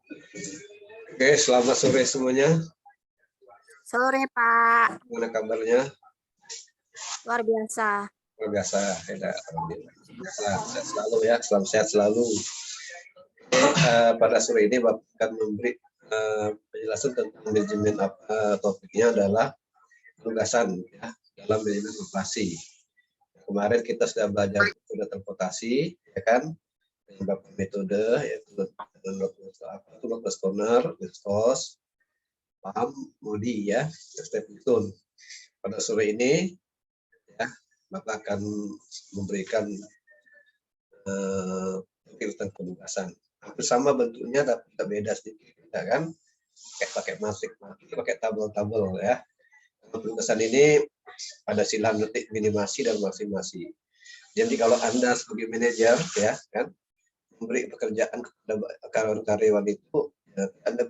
Oke, selamat sore semuanya. Sore, Pak. Gimana kabarnya? Luar biasa. Luar biasa, ya. Sehat selalu ya, selalu sehat selalu. Pada sore ini Bapak akan memberi penjelasan tentang manajemen topiknya adalah penugasan ya, dalam manajemen inflasi. Kemarin kita sudah belajar metode transportasi, ya kan? Beberapa metode yaitu Locust Corner, Wistos, PAM, Modi ya, stepping stone. Pada sore ini ya, Bapak akan memberikan tentang penugasan. Hampir sama bentuknya tapi beda sedikit, ya kan? Pakai matrix, pakai tabel-tabel ya. Penugasan ini ada silang detik minimasi dan maksimasi. Jadi kalau Anda sebagai manajer ya kan memberi pekerjaan kepada karyawan itu, ya, Anda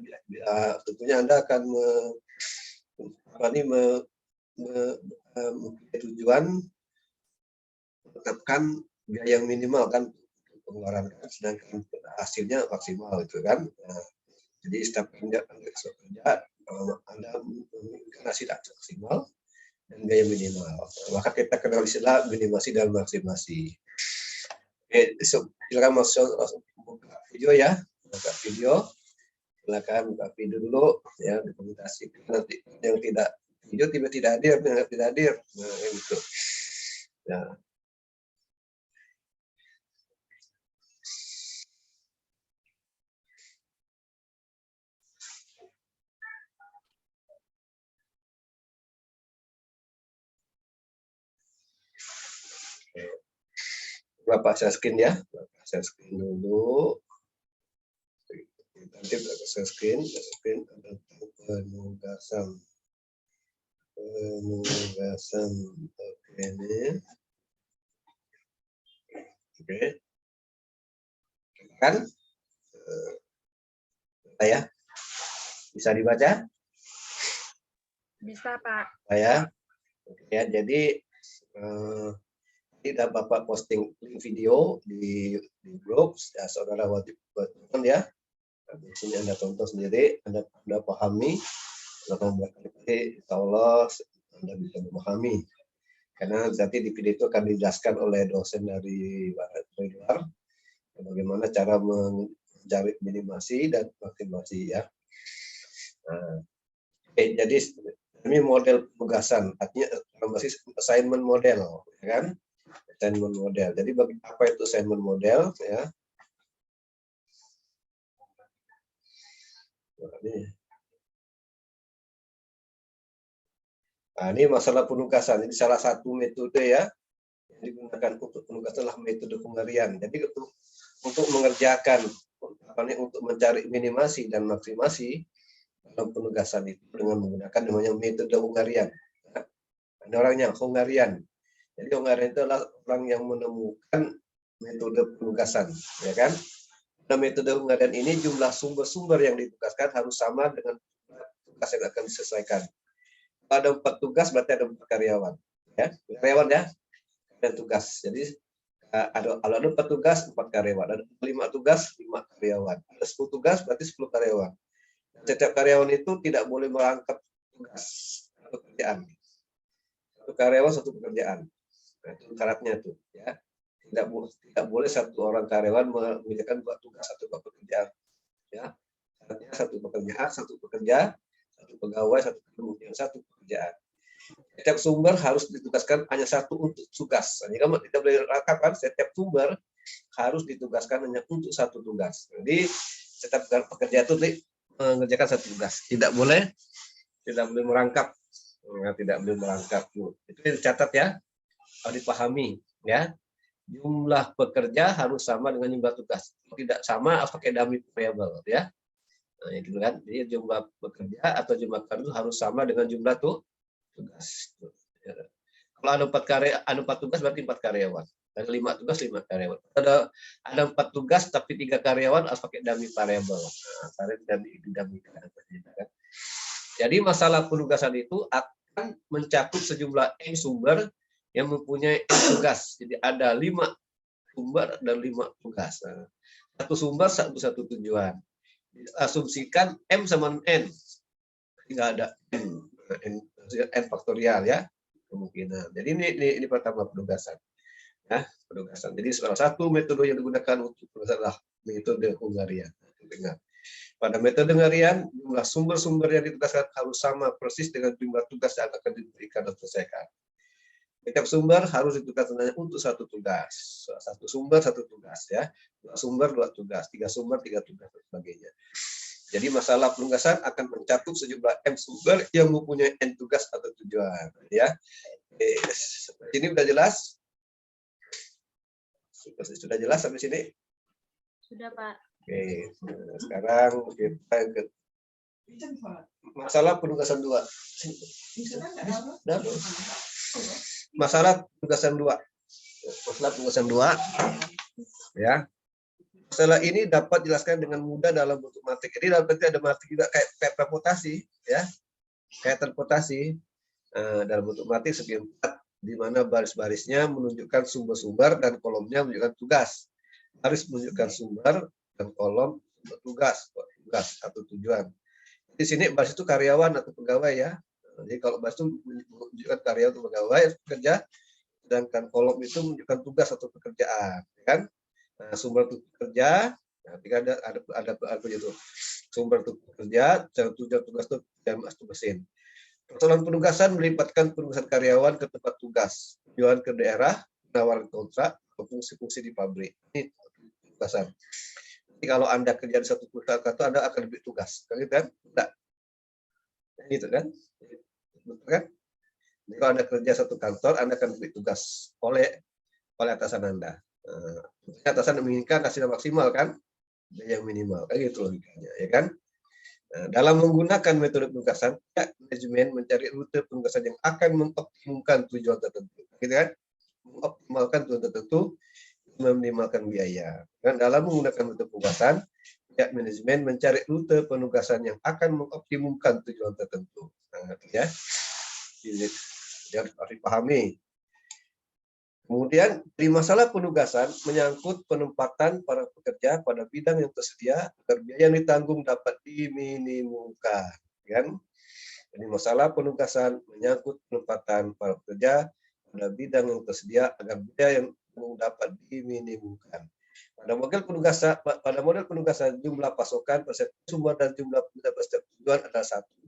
tentunya Anda akan mempunyai tujuan menetapkan biaya yang minimal kan pengeluaran, sedangkan hasilnya maksimal itu kan. Nah, jadi setiap kerja Anda menginginkan hasil maksimal dan biaya minimal. Maka kita kenal istilah minimasi dan maksimasi. Oke, silakan masuk buka video ya, buka video. Silakan buka video dulu ya, dokumentasi. Nanti yang tidak video tidak hadir, tidak hadir. Nah, itu. Ya. Bapak share screen ya, Bapak share screen dulu. Nanti Bapak share screen ada penugasan. Oke ini. Oke. Kan? Ya. Bisa dibaca? Bisa, Pak. Ya. Oke ya, jadi tidak Bapak posting link video di grup ya, saudara wajib tonton ya. Di sini Anda tonton sendiri, Anda pahami, atau berkali-kali, insya Allah Anda bisa memahami. Karena nanti di video itu akan dijelaskan oleh dosen dari luar bagaimana cara mencari minimasi dan maksimasi ya. Nah, jadi ini model penugasan, artinya masih assignment model, ya kan? Assignment model. Jadi apa itu assignment model ya? Nah, ini masalah penugasan. Ini salah satu metode ya yang digunakan untuk penugasan adalah metode pengarian. Jadi untuk mengerjakan untuk mencari minimasi dan maksimasi dalam penugasan itu dengan menggunakan namanya metode Hungarian. Ya. Ada orangnya Hungarian. Jadi Hungarian itu adalah orang yang menemukan metode penugasan, ya kan? Nah, metode Hungarian ini jumlah sumber-sumber yang ditugaskan harus sama dengan tugas yang akan diselesaikan. Kalau ada 4 tugas berarti ada 4 karyawan, ya karyawan ya, dan tugas. Jadi kalau ada 4 tugas 4 karyawan, ada 5 tugas 5 karyawan, ada 10 tugas berarti 10 karyawan. Setiap karyawan itu tidak boleh merangkap tugas atau pekerjaan. Satu karyawan satu pekerjaan. Nah, itu syaratnya tuh ya. Tidak boleh satu orang karyawan mengerjakan 2 tugas atau 2 pekerjaan. Ya. Syaratnya satu pekerjaan, satu pekerja, satu pegawai, satu pekerjaan. Setiap sumber harus ditugaskan hanya satu untuk tugas. Jadi kamu tidak boleh rangkap kan, setiap sumber harus ditugaskan hanya untuk satu tugas. Jadi setiap pekerja itu mengerjakan satu tugas. Tidak boleh merangkap. Tidak boleh merangkap. Itu dicatat ya, harus dipahami ya. Jumlah pekerja harus sama dengan jumlah tugas. Tidak sama harus pakai dummy variable ya. Nah, itu kan. Jadi jumlah pekerja atau jumlah karyawan harus sama dengan jumlah tugas. Kalau ada 4 tugas berarti 4 karyawan. Ada 5 tugas 5 karyawan. Ada 4 tugas tapi 3 karyawan harus pakai dummy variable. Nah, dummy. Jadi masalah penugasan itu akan mencakup sejumlah sumber yang mempunyai tugas. Jadi ada 5 sumber dan 5 tugas. Satu sumber satu tujuan. asumsikan M sama N. Nggak ada N faktorial ya, kemungkinan. Jadi ini pertama penugasan. Ya, penugasan. Jadi salah satu metode yang digunakan untuk penugasan adalah metode Hungarian. Dengar. Pada metode Hungarian, jumlah sumber-sumber yang ditugaskan harus sama persis dengan jumlah tugas yang akan diberikan dan selesaikan. Setiap sumber harus ditugaskan hanya untuk satu tugas. Satu sumber, satu tugas. Ya. Dua sumber, dua tugas. Tiga sumber, tiga tugas, dan sebagainya. Jadi masalah penugasan akan mencakup sejumlah M sumber yang mempunyai N tugas atau tujuan. Ya. Ini sudah jelas? Sudah jelas sampai sini? Sudah, Pak. Oke, sekarang kita ke masalah penugasan 2. Masalah penugasan 2. Masalah penugasan 2. Ya. Masalah ini dapat dijelaskan dengan mudah dalam bentuk matrik. Jadi berarti ada matrik juga kayak transportasi, ya. Kayak transportasi dalam bentuk matrik segi 4, di mana baris-barisnya menunjukkan sumber-sumber dan kolomnya menunjukkan tugas. Baris menunjukkan sumber dan kolom tugas atau tujuan. Di sini baris itu karyawan atau pegawai ya. Jadi kalau baris itu menunjukkan karyawan atau pegawai pekerja, sedangkan kolom itu menunjukkan tugas atau pekerjaan, kan? Nah, sumber untuk pekerja, ketika ada itu sumber untuk pekerja, tujuan tugas itu mesin. Persoalan penugasan melibatkan penugasan karyawan ke tempat tugas, tujuan ke daerah, penawaran kontrak, fungsi-fungsi di pabrik. Ini penugasan. Jadi kalau Anda kerja di satu perusahaan itu Anda akan diberi tugas, kan? Tidak, gitu kan? Betul kan? Jadi kalau Anda kerja satu kantor, Anda akan diberi tugas oleh atasan Anda. Atasan menginginkan hasil yang maksimal kan, yang minimal, kan gitu logikanya, ya kan? Nah, dalam menggunakan metode penugasan, manajemen mencari rute penugasan yang akan mengoptimalkan tujuan tertentu, gitu kan? Mengoptimalkan tujuan tertentu, meminimalkan biaya. Dan dalam menggunakan metode penugasan, manajemen mencari rute penugasan yang akan mengoptimalkan tujuan tertentu. Nah, ya, harus dipahami. Kemudian di masalah penugasan menyangkut penempatan para pekerja pada bidang yang tersedia agar biaya yang ditanggung dapat diminimumkan, kan? Jadi masalah penugasan menyangkut penempatan para pekerja pada bidang yang tersedia agar biaya yang dapat diminimumkan. Pada model penugasan jumlah pasokan, persepsi sumber dan jumlah persepsi tujuan adalah satu.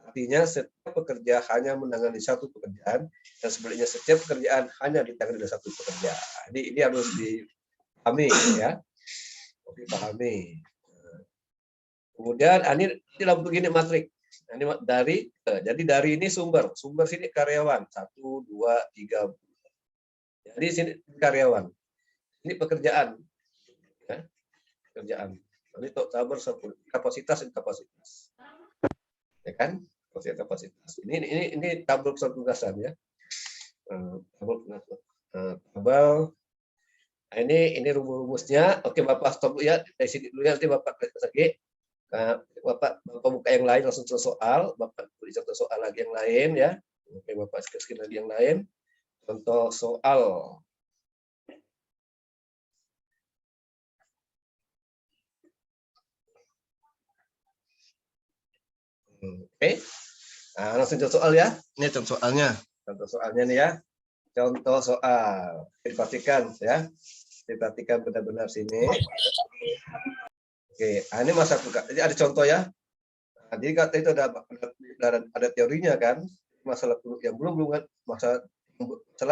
Artinya setiap pekerja hanya menangani satu pekerjaan dan sebaliknya setiap pekerjaan hanya ditangani oleh satu pekerja. Ini harus dipahami ya. Dipahami. Kemudian ini dalam begini matrik. Ini jadi dari ini sumber sini karyawan 1, 2, 3. Jadi sini karyawan. Ini pekerjaan. Ya. Pekerjaan. Ini tabel kapasitas. Ya kan? Kapasitas. Ini tabel penugasan ya. Tabel. Nah, ini rumusnya. Oke, Bapak stop dulu ya. Dari sini dulu ya, nanti Bapak lagi. Bapak buka yang lain langsung soal. Bapak beri contoh soal lagi yang lain ya. Oke, Bapak screen lagi yang lain. Contoh soal. Oke. Nah, langsung contoh soal ya. Ini contoh soalnya. Contoh soalnya nih ya. Contoh soal. Diperhatikan ya. Diperhatikan benar-benar sini. Oke, nah ini masa jadi ada contoh ya. Nah, jadi kata itu ada teorinya kan. Masalah yang belum masalah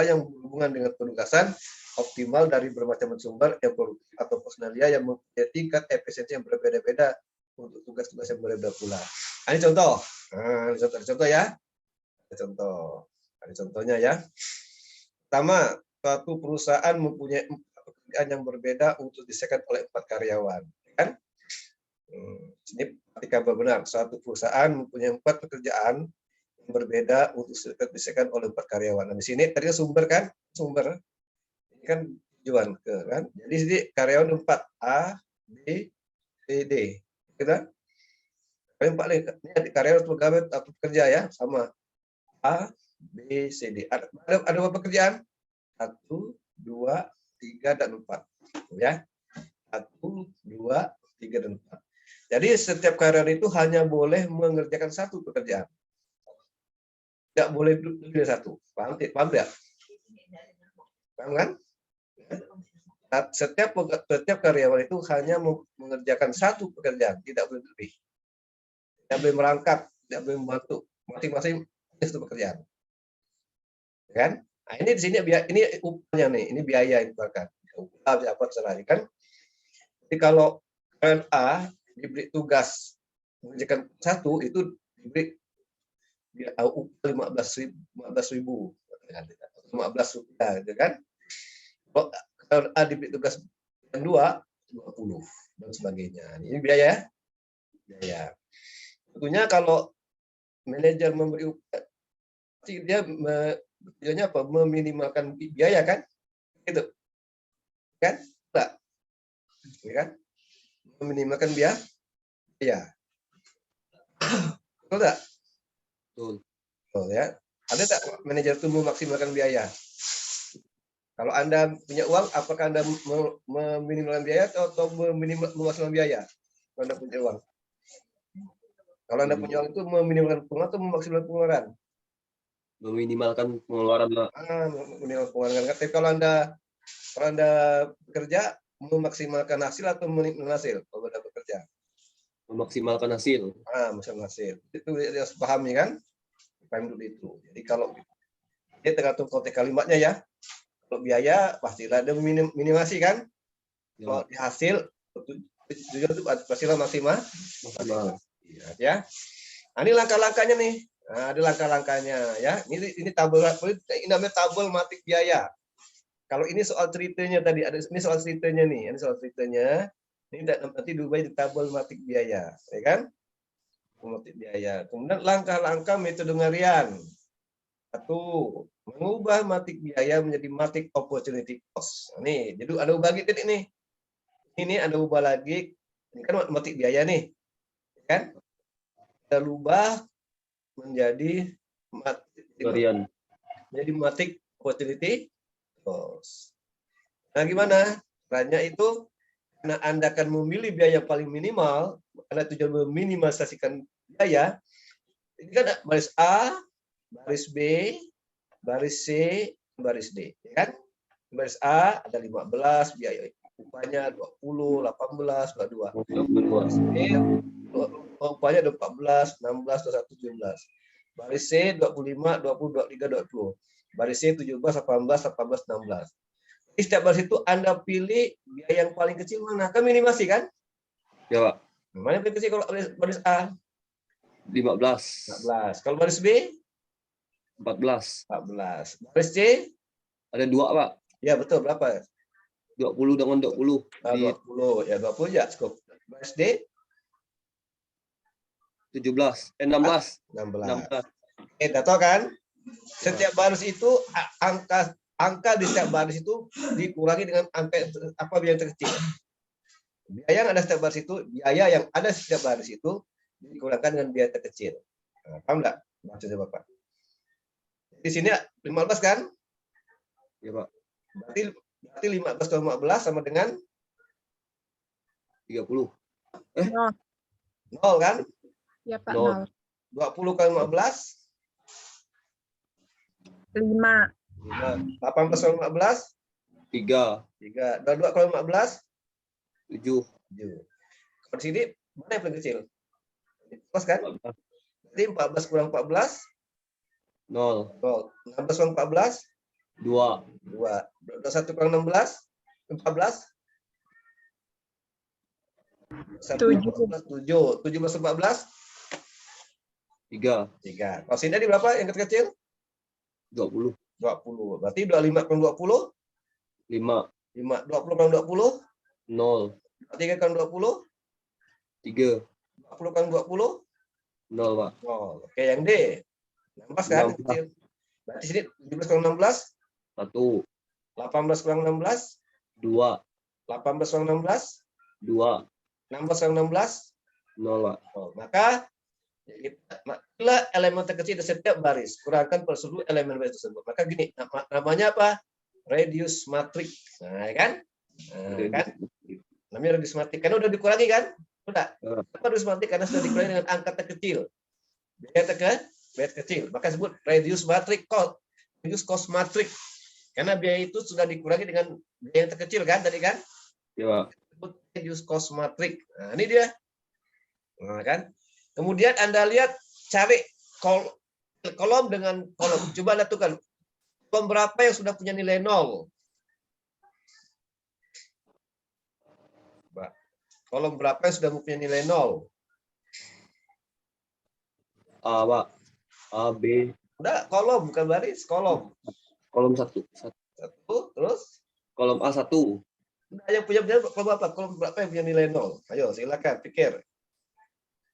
yang berhubungan dengan penugasan optimal dari bermacam sumber yang produktif atau personalia yang mempunyai tingkat efisiensi yang berbeda-beda untuk tugas-tugas yang berbeda pula. Nah, ini contoh. Nah, contoh ya. Ada contohnya ya. Pertama, suatu perusahaan mempunyai 4 pekerjaan yang berbeda untuk diselesaikan oleh 4 karyawan, kan? Ini ketika benar, suatu perusahaan mempunyai 4 pekerjaan yang berbeda untuk diselesaikan oleh 4 karyawan. Nah, di sini tadi sumber kan, sumber ini kan tujuan ke kan. Jadi sini karyawan 4 A, B, C, D, kita. Yang paling ini karyawan pegawai atau pekerja ya, sama A, B, C, D. Ada berapa pekerjaan? 1, 2, 3, dan 4. Ya. 1, 2, 3, dan 4. Jadi setiap karyawan itu hanya boleh mengerjakan satu pekerjaan. Tidak boleh lebih dari satu. Paham tidak? Paham kan? Setiap karyawan itu hanya mengerjakan satu pekerjaan, tidak boleh lebih. Tidak boleh merangkap, tidak boleh membantu. Masing-masing itu pekerjaan. Kan? Nah, ini di sini ini upahnya nih, ini biaya yang dikeluarkan. Upah apa terserah kan? Jadi kalau A diberi tugas mengerjakan satu itu diberi upah 15.000, 15 rupiah, gitu kan? Kalau A diberi tugas yang 20 dan sebagainya. Ini biaya. Tentunya kalau manajer memberi upah, dia tujuannya apa? Meminimalkan biaya kan? Gitu. Kan? Enggak. Ya kan? Meminimalkan biaya. Betul enggak? Betul. Oh, ya. Ada tak manajer itu memaksimalkan biaya? Kalau Anda punya uang, apakah Anda meminimalkan biaya atau memaksimalkan biaya? Kalau Anda punya uang. Kalau Anda punya uang itu meminimalkan pengeluaran atau memaksimalkan pengeluaran? Meminimalkan pengeluaran, Pak. Meminimalkan pengeluaran. Tapi kalau Anda bekerja, memaksimalkan hasil atau menimbulkan hasil kalau Anda bekerja? Memaksimalkan hasil. Maksimalkan hasil. Itu harus pahami kan? Paham dulu itu. Jadi kalau dia tergantung konteks kalimatnya ya. Kalau biaya pastilah ada minimasi kan? Ya. Kalau di hasil juga itu pastilah maksimal. Ya. Nah, ini langkah-langkahnya nih. Nah, ada langkah-langkahnya ya. Ini tabel, ini namanya tabel matik biaya. Kalau ini soal ceritanya tadi, ini soal ceritanya nih, ini soal ceritanya. Ini nanti diubah di tabel matik biaya, ya kan? Matik biaya. Kemudian langkah-langkah metode ngarian. Satu, mengubah matik biaya menjadi matik opportunity cost. Nih, jadi Anda ubah lagi titik nih. Ini Anda ubah lagi, ini kan matik biaya nih, kan? Anda ubah menjadi matik opportunity cost. Nah, gimana? Caranya itu karena Anda akan memilih biaya yang paling minimal, Anda tujuan meminimalisasikan biaya. Ini kan baris A, baris B, baris C, baris D, ya kan? Baris A ada 15, biaya upahnya 20, 18, 22. Baris B upahnya ada 14, 16, 21, 17. Baris C 25, 20, 23, 20. Baris C 17, 18, 18, 16. Di setiap baris itu Anda pilih biaya yang paling kecil mana? Kan minimasi kan? Ya, Pak. Mana yang paling kecil kalau baris A? 15. 14. Kalau baris B? 14. 14. Baris C? Ada 2, Pak. Ya, betul. Berapa? 20 dengan 20. Nah, 20. Ya, 20 ya cukup. Baris D? 17. 16. 16. Udah tahu kan? Setiap baris itu angka di setiap baris itu dikurangi dengan angka apa yang terkecil. Biaya yang ada setiap baris itu, biaya yang ada setiap baris itu dikurangkan dengan biaya terkecil. Nah, paham nggak maksudnya Bapak? Di sini 15 kan? Ya, Pak. Berarti 15 ke 15 sama dengan 30. 0 kan? Ya Pak, 0. 20 kali 15? 5. 18 kali 15? 3. 3. 22 kali 15? 7. 7. Kalau di sini mana yang paling kecil? 14 kan? Jadi 14 kurang 14? 0. 16 kurang 14? 2. 2. 21 kurang 16? 14? 7. 7 plus 14? 3. 3. Kalau sini tadi berapa yang kecil? 20. 20. Berarti 25 kurang 20? 5. 5. 20 kurang 20? 0. 3 kurang 20? 3. 20 kurang 20? 0, Pak. 0. Oke, yang D. 16 kan? 16. Kecil. Berarti sini 17 kurang 16? 1. 18 kurang 16? 2. 18 kurang 16? 2. 16 kurang 16? 0, Pak. Maka itulah elemen terkecil di setiap baris. Kurangkan per seluruh elemen baris tersebut. Maka gini, namanya apa? Reduce matrix. Nah, kan? Nah, kan? Namanya reduce matrix. Karena udah dikurangi kan? Enggak. Ya. Kenapa reduce matric? Karena sudah dikurangi dengan angka terkecil. Biaya terkecil. Maka disebut reduce matric cost. Reduce cost matric. Karena biaya itu sudah dikurangi dengan biaya yang terkecil kan tadi kan? Ya, Pak. Disebut reduce cost matric. Nah, ini dia. Nah, kan? Kemudian Anda lihat cari kolom dengan kolom. Coba lakukan. Kolom berapa yang sudah punya nilai 0? Kolom berapa yang sudah punya nilai 0? A, Pak. A, B. Udah, kolom bukan baris, kolom. Kolom 1. Satu, terus Kolom A1. udah, yang punya kolom apa? Kolom berapa yang punya nilai 0? Ayo, silakan pikir.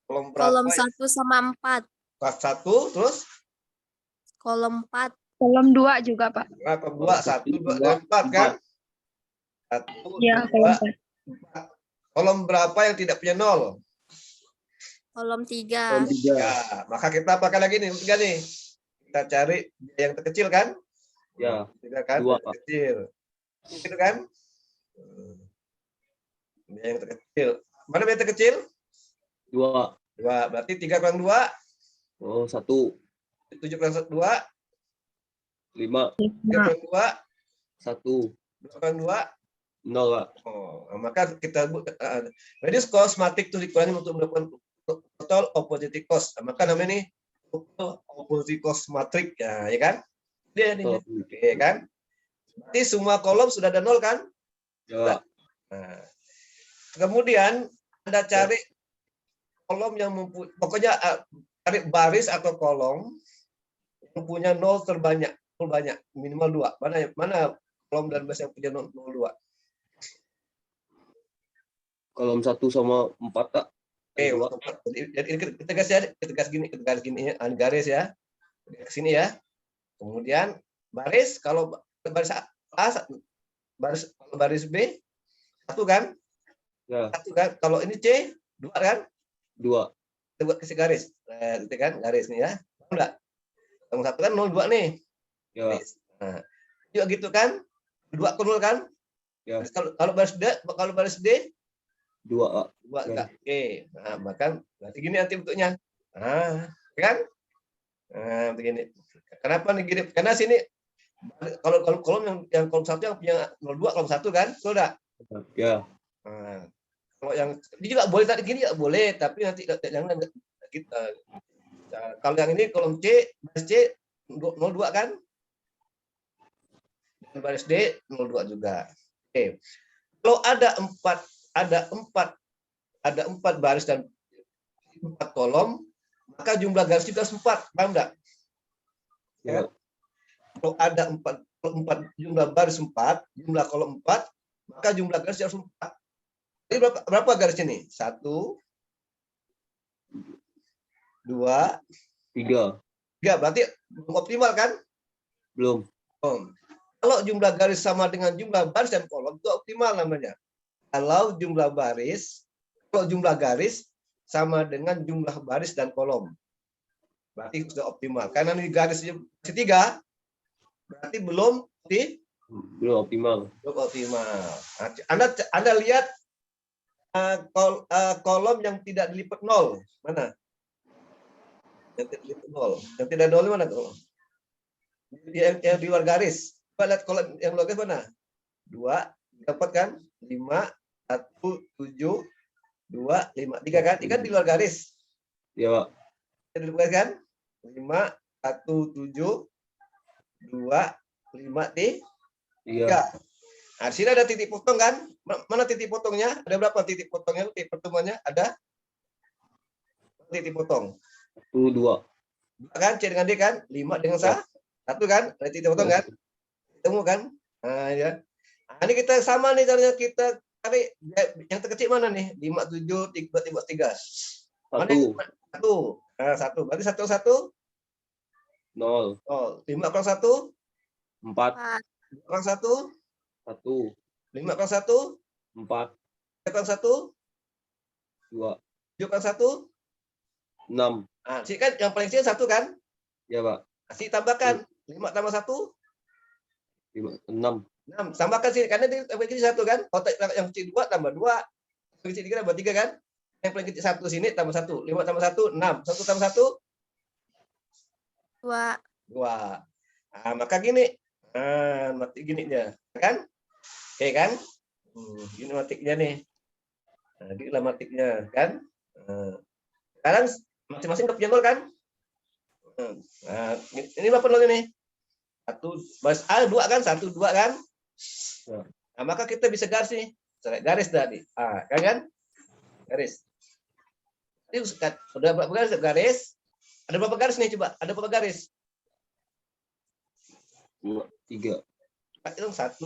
Kolom berapa? Kolom 1 sama 4. Kelas 1, terus Kolom 4. Kolom 2 juga, Pak. berapa? 2, 1, 2, dan 4 kan? 1, Ya, 2, kolom 4. Kolom berapa yang tidak punya 0? Kolom 3. Kolom 3. Ya, maka kita pakai lagi nih, 3 nih. Kita cari yang terkecil kan? Ya. 3 kan? 2, Yang Pak. terkecil. Gitu kan? Yang terkecil. Mana yang terkecil? 2. 2. Berarti 3 kurang 2, Oh, 1. 7 kurang 2, 5. 3 kurang 2, 1. 2 kurang 2. 0, Pak. Oh, maka kita reduce cost matric itu dikurangi untuk melakukan total opportunity cost. Maka namanya ini total opportunity cost matric ya, ya kan? Dia ini. Oh. Oke kan? Berarti semua kolom sudah ada 0 kan? Ya. Nah, kemudian Anda cari kolom yang pokoknya cari baris atau kolom yang punya 0 terbanyak, 0 banyak, minimal 2. Mana kolom dan baris yang punya 0, 2? Kolom 1 sama 4, Kak. Oke, Dua. jadi kita garis gini, ya, garis ya, ke sini ya. Kemudian baris, kalau baris A, baris B 1 kan, Ya. 1 kan. Kalau ini C 2 kan, 2. kita buat kasih garis, gitu kan, garis nih ya. Enggak, yang 1 kan 0, 2 nih. Ya. Nah, juga gitu kan, 2 ke 0 kan. Ya. Kalau baris D 2, Kak. 2 enggak. Oke. Nah, bahkan berarti gini nanti bentuknya. Nah, kan? Nah, begini. Kenapa nih gini? Karena sini kalau kolom yang kolom 1 yang punya 02 kolom 1 kan? Sudah. Ya. Nah, kalau yang ini juga boleh tadi gini ya boleh, tapi nanti jangan kita. Kalau yang ini kolom baris C 02 kan? Dan baris D 02 juga. Oke. Kalau ada 4 baris dan 4 kolom, maka jumlah garis juga 4, paham enggak? Ya. Kalau ada 4 jumlah baris 4, jumlah kolom 4, maka jumlah garis harus 4. Jadi berapa garis ini? 1, 2, 3. 3. Berarti belum optimal kan? Belum. Kalau jumlah garis sama dengan jumlah baris dan kolom itu optimal namanya. Kalau jumlah garis sama dengan jumlah baris dan kolom, berarti sudah optimal. Karena ini garisnya 3, berarti belum optimal. optimal. Anda lihat kolom yang tidak dilipat 0 mana? Yang tidak dilipat 0. Yang tidak 0 mana kolom? Yang di luar garis. Coba lihat kolom yang luar garis mana? 2, dapat kan? 5, 1, 7, 2, 5, 3 kan? Ikan di luar garis. Ya, Pak. Di luar garis kan? 5, 1, 7, 2, 5, 3. Iya. Nah, di sini ada titik potong kan? Mana titik potongnya? Ada berapa titik potongnya? Titik pertemuannya ada titik potong. 1, 2. Kan C dengan D kan? 5 dengan 1 kan? Ada titik potong kan? Ketemu kan? Nah, ya. Nah, ini kita sama nih caranya, kita cari yang terkecil mana nih? 5, 7, 3. Mana 1. 1? Nah, 1. Berarti 1, 0. 0. 5 kurang 1? 4. 2 kurang 1? 1. 5 kurang 1? 4. 3 kurang 1? 2. 7 kurang 1? 6. Nah, C kan yang paling kecil 1 kan? Ya, Pak. Nah, C tambahkan. 5 tambah 1? 6. 6. Tambahkan sini. Karena dia paling kecil 1 kan? Kalau yang kecil 2 tambah 2. Yang kecil 3 tambah 3 kan? Yang paling kecil 1 sini tambah 1. 5 tambah 1, 6. 1 tambah 1, 2. 2. Nah, maka gini. Nah, mati gininya. Kan? Oke kan? Ini matiknya nih. Nah, inilah matiknya. Kan? Sekarang masing-masing punya nol kan? Nah, ini berapa nol ini? 1, dua kan? 1, 2 kan? Nah, maka kita bisa garis nih. Garis tadi. Kan? Garis. Ini udah berapa garis? Ada berapa garis nih coba? Ada berapa garis? 2, 3, Itu 1,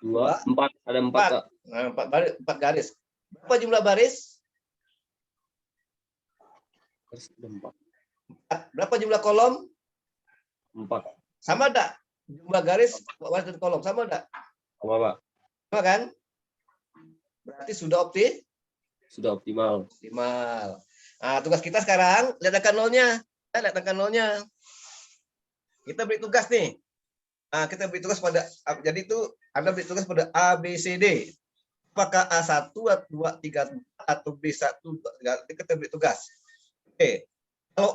2, 4. Ada 4, 4. Kak. Nah, 4 garis. Berapa jumlah baris? Ada 4. Berapa jumlah kolom? 4. Sama enggak? Jumlah garis dan kolom sama enggak? Sama, Pak. Sama kan? Berarti sudah Sudah optimal. optimal. Nah, tugas kita sekarang lihat angka nolnya. Lihat angka nolnya. Kita beri tugas nih. Nah, kita beri tugas pada, jadi itu Anda beri tugas pada A, B, C, D. Apakah A1, A2, 3, 4, atau B1, 2, 3, kita beri tugas. Oke. Kalau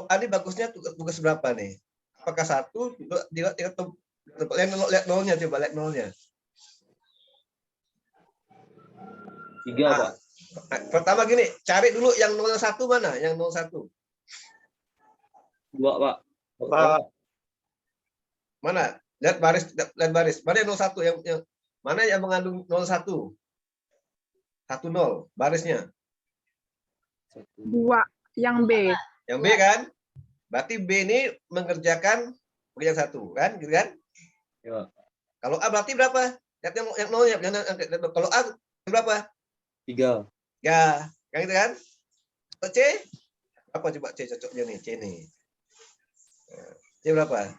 A ini bagusnya tugas berapa nih? Apakah 1, 2, 3, 3, lihat nolnya, coba lihat nolnya. 3, Pak. Pertama gini, cari dulu yang 01 mana? Yang 01. 2, Pak. Mana? Lihat baris. Mana yang 01? Yang mana yang mengandung 01? 10 barisnya. 2 yang B. Yang B kan? Berarti B ini mengerjakan pekerjaan 1 kan? Gitu kan? Ya. Kalau A berarti berapa? Lihat yang nolnya. Kalau A berapa? 3. Ya, kan gitu kan? Kalau C apa coba C cocoknya nih? C nih. C berapa?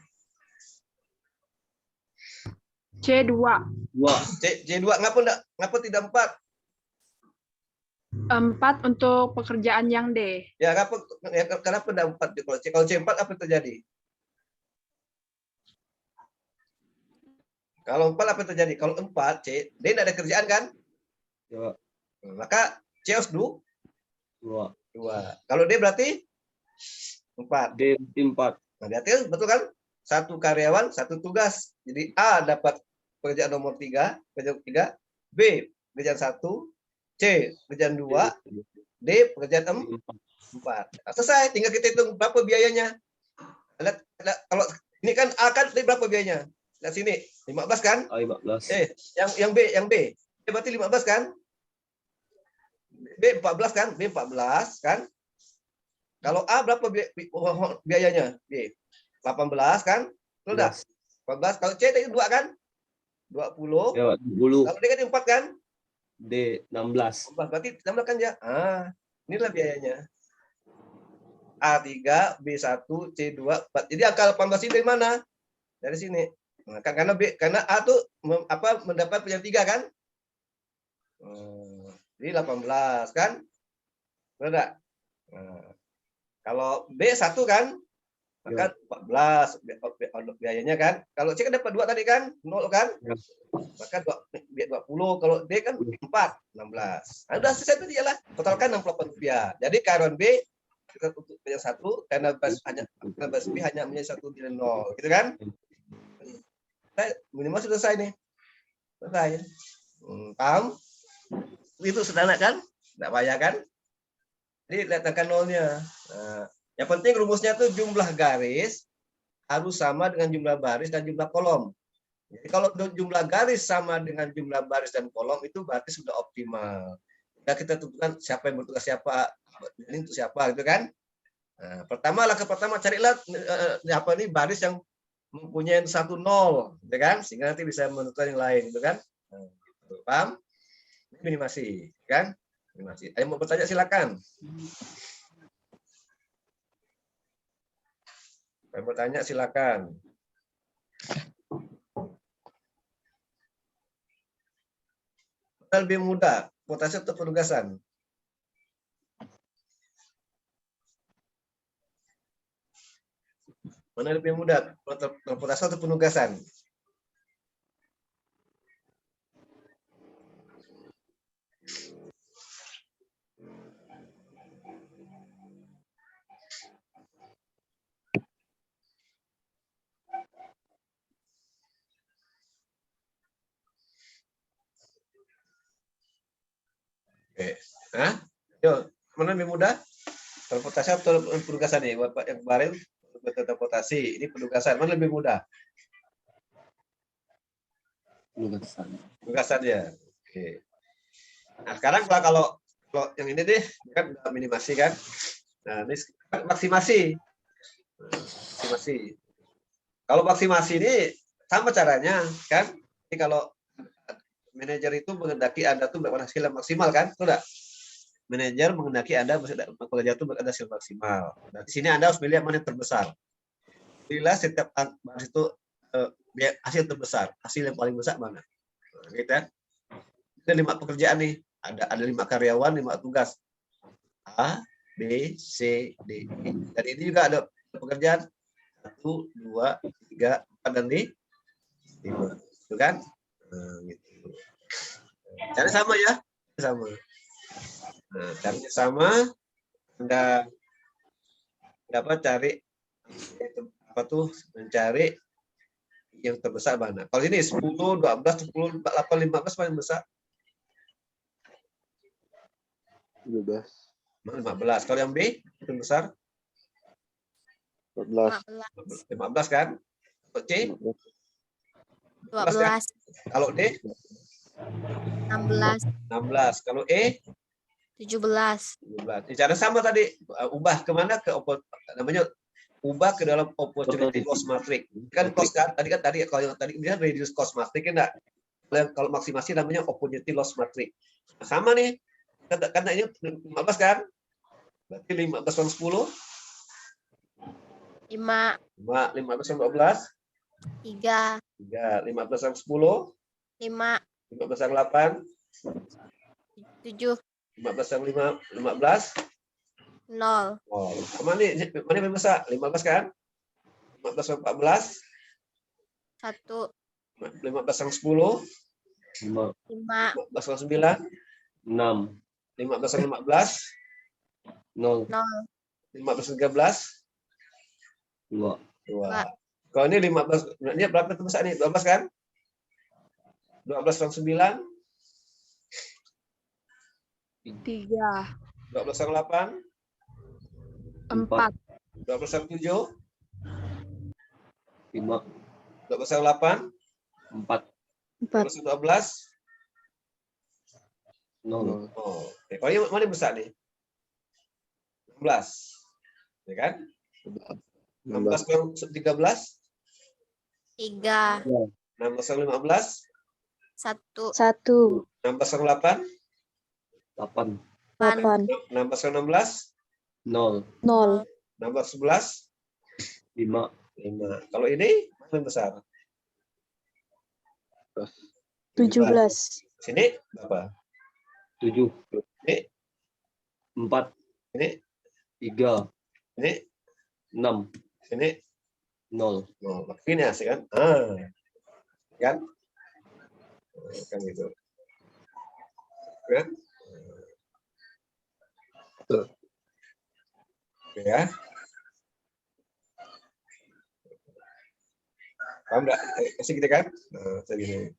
C2. 2. C2 ngapa tidak 4? 4 untuk pekerjaan yang D. Ya, kenapa tidak 4? Kalau C4 apa yang terjadi? Kalau 4 apa yang terjadi? Kalau 4 C, D tidak ada kerjaan kan? Ya. Maka C harus 2. 2. Kalau D berarti 4. D 4. Nah, berarti betul kan? 1 karyawan, 1 tugas. Jadi A dapat pekerjaan nomor 3, B pekerjaan 1, C pekerjaan 2, D pekerjaan 4. Nah, selesai, tinggal kita hitung berapa biayanya. Kalau ini kan A kan berapa biayanya? Lihat sini, 15 kan? A 15. Yang B berarti 15 kan? B 14 kan? B 14 kan? Kalau A berapa biayanya? B 18 kan? Sudah. 14. Kalau C tadi 2 kan? 20. Ya, 20. Kalau D kan 4 kan? D 16. Berarti 16 kan ya? Inilah biayanya. A3, B1, C2, 4. Jadi angka 18 ini dari mana? Dari sini. Nah, karena A tuh mendapat pekerjaan 3 kan? Jadi 18 kan? Benar. Nah, kalau B1 kan? Maka 14 biayanya kan? Kalau C kan dapat 2 tadi kan? 0 kan? Ya. Maka 20. Kalau D kan 4, 16. Nah, udah selesai itu lah. Totalkan Rp68. Jadi karyawan B untuk yang 1 karena baris B hanya menjadi 1 nilai 0, gitu kan? Minimal sudah selesai nih. Selesai. Paham? Itu sederhana kan? Tidak payah kan? Jadi lihat angka nolnya. Nah, yang penting rumusnya tuh jumlah garis harus sama dengan jumlah baris dan jumlah kolom. Jadi kalau jumlah garis sama dengan jumlah baris dan kolom itu berarti sudah optimal. Kita tentukan siapa yang bertugas siapa, ini untuk siapa gitu kan? Nah, langkah pertama carilah baris yang mempunyai 1 0, gitu kan? Sehingga nanti bisa menentukan yang lain, gitu kan? Paham? Minimasi, kan? Minimasi. Ada yang mau bertanya silakan. Yang bertanya silakan. Mana lebih mudah, transportasi atau penugasan? Mana lebih mudah, transportasi atau penugasan? Oke. Nah, yuk, mana lebih mudah? Transportasi atau penugasan nih? Bapak yang kemarin transportasi, ini penugasan. Mana lebih mudah? Penugasan. Penugasannya. Oke. Nah, sekarang kalau yang ini deh, kan udah minimasi kan? Nah, ini maksimasi. Maksimasi. Kalau maksimasi ini sama caranya, kan? Jadi kalau manajer itu menghendaki Anda tuh berhasil maksimal kan? Sudah. Manajer menghendaki Anda bekerja itu berhasil maksimal. Nah, di sini Anda harus milih yang mana yang terbesar. Pilihlah setiap bahas itu hasil terbesar, hasil yang paling besar mana. Nah, gitu ya. Ini 5 pekerjaan nih. Ada 5 karyawan, 5 tugas. A, B, C, D, E. Dan ini juga ada pekerjaan 1, 2, 3, 4 dan 5. Itu kan? Nah, gitu. Caranya sama ya? Sama. Nah, caranya sama. Anda dapat cari apa tuh? Mencari yang terbesar mana? Kalau ini 10, 12, 10, 8, 15 paling besar. 12, 15. Kalau yang B paling besar 14, 15 kan? Kalau C 12, kalau D 16, 16. Kalau E 17. 17. Cara sama tadi, ubah kemana ke namanya ubah ke dalam opportunity cost matrix. Kan cost kan tadi kalau yang tadi dia reduce cost matrix kan enggak. Kalau maksimasi namanya opportunity loss matrix. Nah, sama nih. Karena ini 15 kan? Berarti 15 per 10 5, 15 per 12 3, 3, 15 per 10 5, 15 per 8 7, 15 per 15 0. Oh, mana nih? Mana yang besar? 15 kan? 15 per 14 1, 15 per 10 5, 5, 15 per 9 6, 15 per 15 0, 0, 15 per 13 2, 2. Kalau ini 15, ini berapa terbesar nih? 12 kan? 12 per 9 3, 12 per 8 4, 12 per 7 5, 12 per 8 4, 12 per 12 0, Oh, oke. Kalau yang mana yang besar nih? 16. Ya kan? 16 per 13 3, 16 per 15 1, 1, 16 per 8 8, 8, 16 per 16 0, 0, 16 per 11 5, 5. Kalau ini mana yang besar? 17, Sini berapa? 7, Ini 4, ini 3, ini 6, sini 0. oh, ini asik kan? Kan? Kan gitu. Kan? Tuh. Oke ya. Paham nggak? Kasih gitu kan? Nah, segini.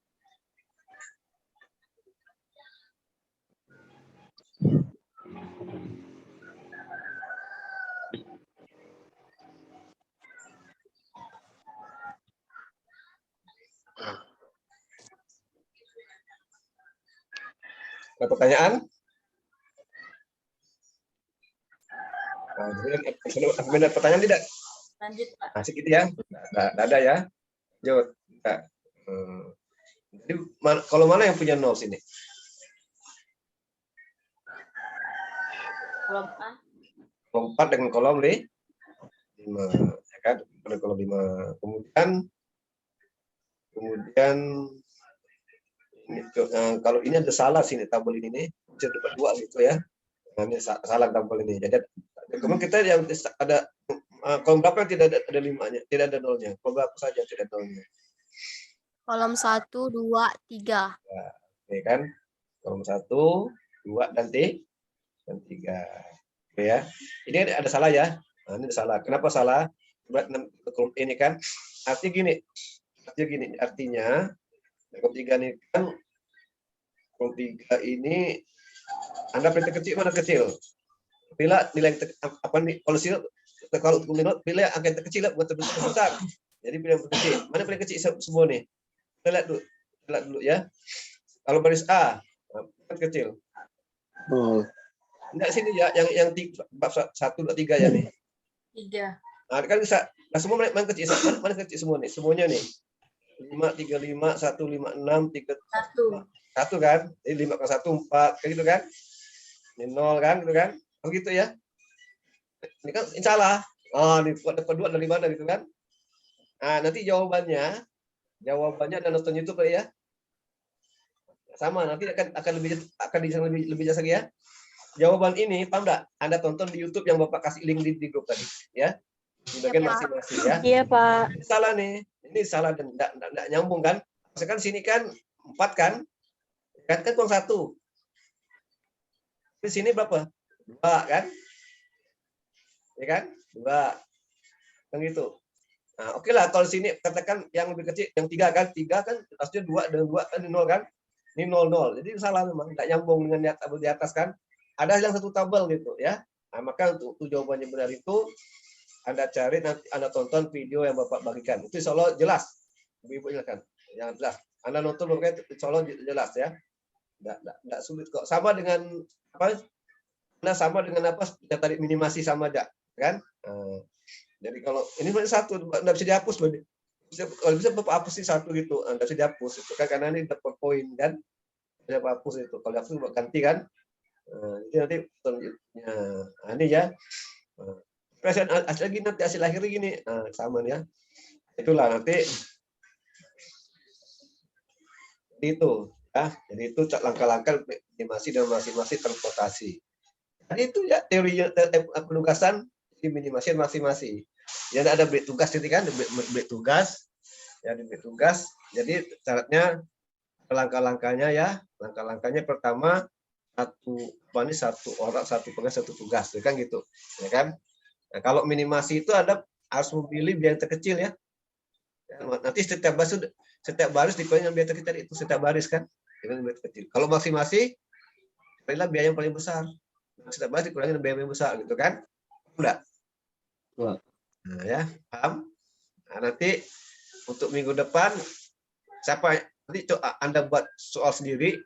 Ada pertanyaan? Nah, ada pertanyaan tidak? Lanjut, Pak. Asik gitu ya? Nggak ada ya? Jod. Jadi kalau mana yang punya nol sini? Kolom A. Kolom 4 dengan kolom 5. Ya kan? Pada kolom 5. Kemudian ini, kalau ini ada salah sini tabel ini nih. Bisa dapat 2 gitu ya. Nah, ini salah tabel ini. Jadi kemudian kita yang ada kolom berapa yang tidak ada 5-nya, tidak ada nolnya. Kolom berapa saja tidak ada nolnya. Kolom 1, 2, 3. Oke kan? Kolom 1, 2 dan 3. Oke ya. Ini ada salah ya. Nah, ini ada salah. Kenapa salah? Kolom ini kan artinya gini. Artinya kolom 3 ini kan kolom 3 ini Anda pilih terkecil mana kecil. Pilih nilai apa nih? Kalau pilih angka yang terkecil bukan terbesar. Jadi pilih yang terkecil. Mana paling kecil semua nih? Kita lihat dulu ya. Kalau baris A kecil. Nol. Enggak sini ya, yang bab 1, 2, 3 ya nih. 3. Nah, kan bisa. Nah, semua mana kecil? Mana kecil semua nih? Semuanya nih. 5, 3, 5, 1, 5, 6, 3, 1 kan? Jadi 5 ke 1, 4. Kayak gitu kan? Ini 0 kan? Gitu kan? Begitu ya. Ini kan salah. Oh, ini dapat 2 dari mana gitu kan? Nah, nanti jawabannya ada nonton YouTube kali ya. Sama, nanti akan lebih jelas lagi ya. Jawaban ini paham enggak? Anda tonton di YouTube yang Bapak kasih link di grup tadi, ya. Di bagian masing-masing ya. Iya, Pak. Ini salah nih. Ini salah dan enggak nyambung kan? Misalkan sini kan 4 kan? Kan kurang 1. Di sini berapa? 2 kan? Ya kan? 2. Kan gitu. Nah, oke lah kalau sini katakan yang lebih kecil yang 3 kan? 3 kan harusnya 2 dan 2 kan 0 kan? Ini 0. Jadi salah memang, enggak nyambung dengan tabel di atas kan? Ada yang satu tabel gitu ya. Nah, maka untuk jawabannya benar itu Anda cari, nanti Anda tonton video yang Bapak bagikan. Itu insya Allah jelas. Ibu silakan. Yang jelas. Anda nonton Bapak insya Allah jelas ya. Enggak sulit kok. Sama dengan apa? Nah, sama dengan apa? Yang tadi minimasi sama aja, kan? Jadi kalau ini satu enggak bisa dihapus, kalau bisa Bapak hapus sih satu gitu. Enggak bisa dihapus itu kan karena ini dapat poin kan. Bisa hapus itu. Kalau hapus Bapak ganti kan? Jadi nanti selanjutnya ini ya. Present lagi nanti hasil akhir gini. Sama ya. Itulah nanti itu ya. Jadi itu langkah-langkah minimasi dan masing-masing transportasi. Jadi itu ya teori penugasan minimasi dan masing-masing. Ya ada beli tugas itu kan, beli tugas. Ya beli tugas. Jadi syaratnya langkah-langkahnya ya. Langkah-langkahnya pertama satu orang satu tugas kan gitu ya kan. Nah, kalau minimasi itu ada harus memilih biaya terkecil ya. Nanti setiap baris dikurangi yang biaya terkecil itu setiap baris kan dengan biaya terkecil. Kalau masing-masing pilihlah biaya yang paling besar, setiap baris dikurangi biaya yang besar gitu kan. Enggak? Nah, ya paham. Nah, nanti untuk minggu depan siapa nanti Anda buat soal sendiri.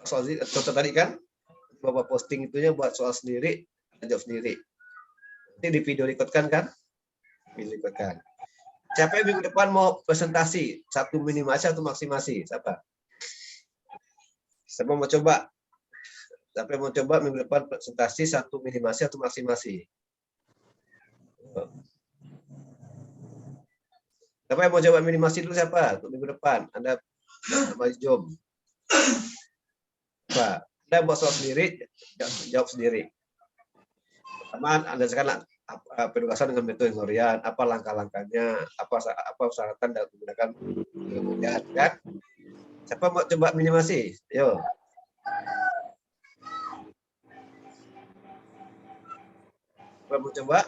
Contoh tadi kan Bapak posting itunya buat soal sendiri, jawab sendiri. Nanti di video rekodkan kan? Video rekodkan. Siapa yang minggu depan mau presentasi? Satu minimasi atau maksimasi? Siapa? Siapa mau coba? Siapa yang mau coba minggu depan presentasi satu minimasi atau maksimasi? Siapa yang mau coba minimasi dulu siapa? Untuk minggu depan. Anda Mas Jom. Pak, Anda buat soal sendiri, jawab sendiri. Pertama, Anda sekarang penugasan dengan metode horian, apa langkah-langkahnya, apa persyaratan dalam menggunakan horian, kan? Siapa mau coba minimasi? Yo. Siapa mau coba?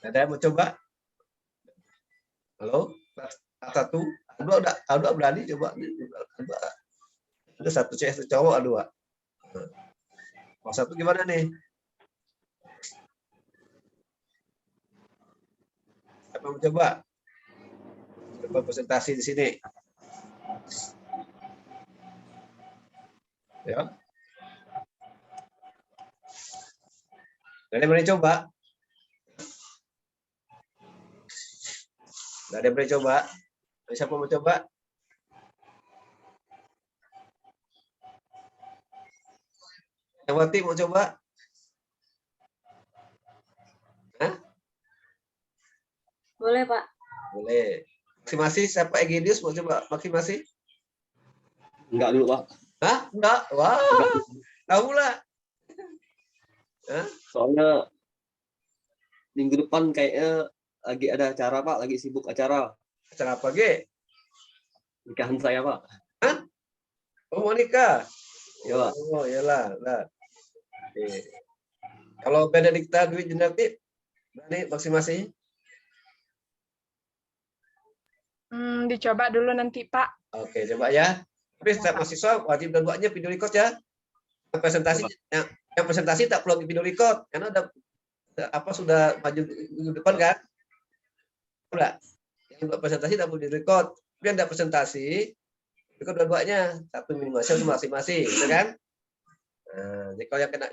Ada yang mau coba? Halo? Satu? Dua berani coba? Ada satu cewek, satu cowok, dua. Kalau satu gimana nih? Siapa mau coba? Coba presentasi di sini. Ya. Ada yang berani coba? Nggak ada yang berani coba? Siapa mau coba? Yang Wati mau coba? Hah? Boleh, Pak. Boleh. Maksimasi, siapa Egidius mau coba maksimasi? enggak dulu, Pak. Hah? Enggak? Wah, tahu lah. Hah? Soalnya minggu depan kayaknya lagi ada acara, Pak. Lagi sibuk acara. Acara apa, Ge? Nikahan saya, Pak. Oh, mau nikah? Ya, Pak. Oh, iyalah. Lah. Oke. Kalau Benedikta Dwi Jenarti, berani maksimasi? Dicoba dulu nanti, Pak. Oke, coba ya. Tapi setiap mahasiswa wajib dua-duanya video record ya. Yang presentasi yang presentasi tak perlu video record karena sudah maju minggu depan kan? Udah. Yang buat presentasi tak perlu di record. Tapi yang tidak presentasi record dua-duanya, satu minimal masing-masing, gitu kan? Nah, jadi kalau yang kena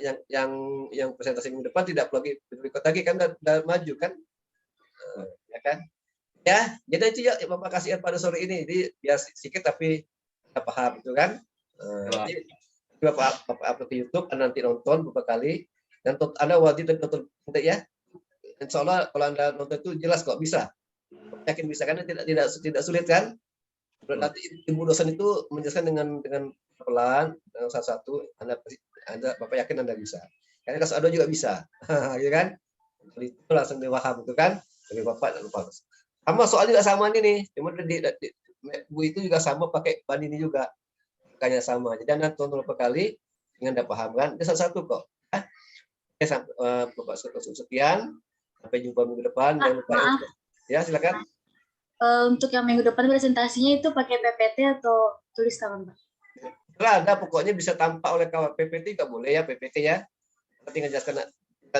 yang presentasi minggu depan tidak perlu video record lagi kan udah maju kan? Ya kan? Ya, jadi itu ya Bapak kasih pada sore ini. Jadi biar sedikit tapi kita paham itu kan. Jadi Bapak upload ke YouTube, Anda nanti nonton beberapa kali dan Anda wajib nonton ya. Insya Allah kalau Anda nonton itu jelas kok bisa. Yakin bisa kan? Tidak sulit kan? Nanti ibu dosen itu menjelaskan dengan pelan dengan satu-satu. Anda Bapak yakin Anda bisa. Karena kelas A2 juga bisa, gitu kan? Jadi itu langsung dipaham itu kan? Jadi Bapak tidak lupa. Sama soalnya juga sama nih, cuma Bu itu juga sama pakai ban ini juga, makanya sama. Jadi Anda tonton beberapa kali, dengan Anda paham kan? Itu satu kok. Oke, Bapak sekian, sampai jumpa minggu depan. Jangan lupa ya, silakan. Untuk yang minggu depan presentasinya itu pakai PPT atau tulis tangan, Pak? Ada, pokoknya bisa tampak oleh kawan PPT nggak boleh ya PPT ya. Nanti kita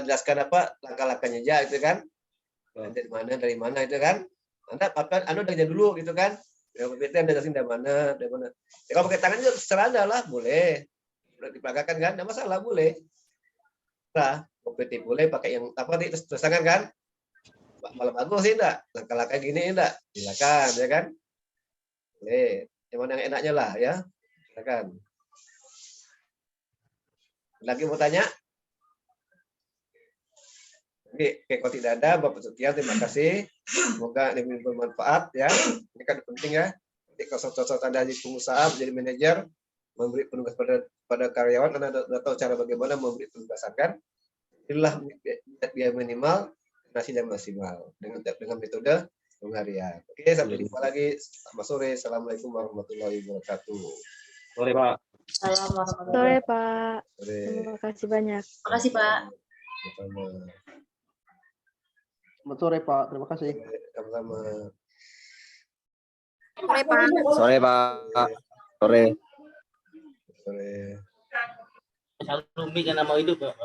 jelaskan apa langkah-langkahnya aja itu kan. Dari mana itu kan. Anda udah dulu gitu kan. Yang PPT Anda jelasin dari mana. Ya, kalau pakai tangan itu terserah Anda lah, boleh. Diperagakan kan, enggak masalah, boleh. Nah, PPT boleh pakai yang apa nih terus tangan kan. Malah bagus sih enggak? Langkah-langkah gini enggak? Silakan ya kan. Boleh. Yang mana yang enaknya lah ya. Silakan. Lagi mau tanya? Oke, kalau tidak ada, Bapak sekian, terima kasih. Semoga ini bermanfaat ya. Ini kan penting ya. Jadi kalau Anda jadi pengusaha, menjadi manajer, memberi penugas pada karyawan, Anda sudah tahu cara bagaimana memberi penugasan kan. Inilah biaya minimal, nasi dan maksimal dengan metode pengharian. Oke, sampai jumpa lagi. Selamat sore. Assalamualaikum warahmatullahi wabarakatuh. Sore, Pak. Assalamualaikum. Sore, Pak. Sore. Terima kasih banyak. Terima kasih, Pak. Sama-sama. Selamat sore, Pak. Terima kasih. Sama-sama. Sore, Pak. Sore, Pak. Sore. Sore. Selalu jangan mau hidup, Pak.